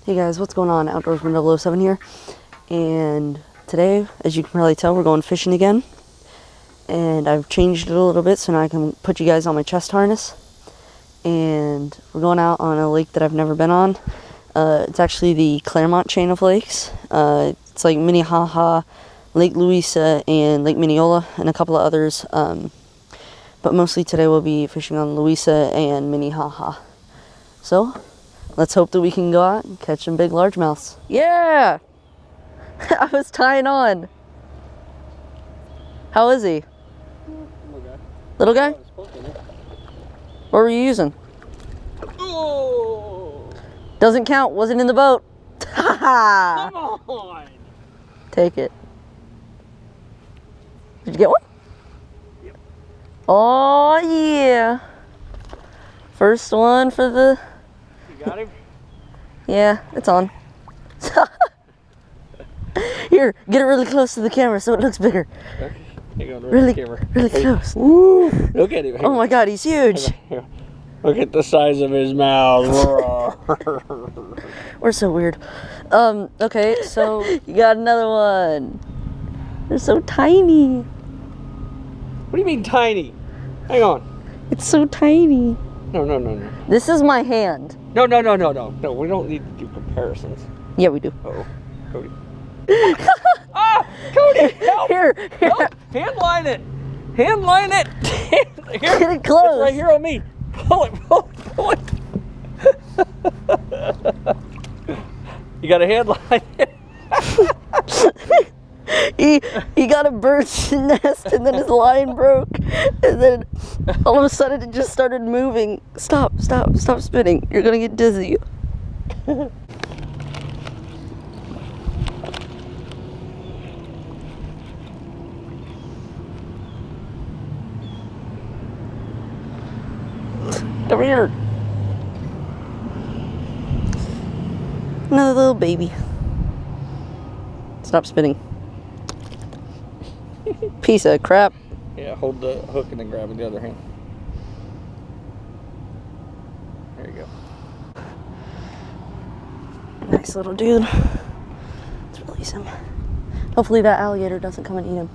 Hey guys, what's going on? Outdoorsman 007 here, and today, as you can probably tell, we're going fishing again, and I've changed it a little bit so now I can put you guys on my chest harness, and we're going out on a lake that I've never been on. It's actually the Clermont chain of lakes. It's like Minnehaha, Lake Louisa, and Lake Mineola, and a couple of others, but mostly today we'll be fishing on Louisa and Minnehaha. So let's hope that we can go out and catch some big largemouths. Yeah! I was tying on. How is he? Little guy. Little guy? What were you using? Oh! Doesn't count. Wasn't in the boat. Come on! Take it. Did you get one? Yep. Oh, yeah. First one for the... You got him? Yeah, it's on. Here, get it really close to the camera so it looks bigger. Okay. Hang on, Really, camera. really close. Woo! Look at him. Oh my God, he's huge. Look at the size of his mouth. We're so weird. Okay, so you got another one. They're so tiny. What do you mean tiny? Hang on. It's so tiny. No. This is my hand. No, we don't need to do comparisons. Yeah, we do. Uh-oh. Cody. Ah! Cody, help! Here. Help! Handline it! Handline it! Here. Get it close. It's right here on me. Pull it. You got a handline it. He got a bird's nest and then his line broke, and then all of a sudden it just started moving. Stop spinning. You're gonna get dizzy. Come here. Another little baby. Stop spinning. Piece of crap. Yeah, hold the hook and then grab with the other hand. There you go. Nice little dude. Let's release him. Hopefully that alligator doesn't come and eat him.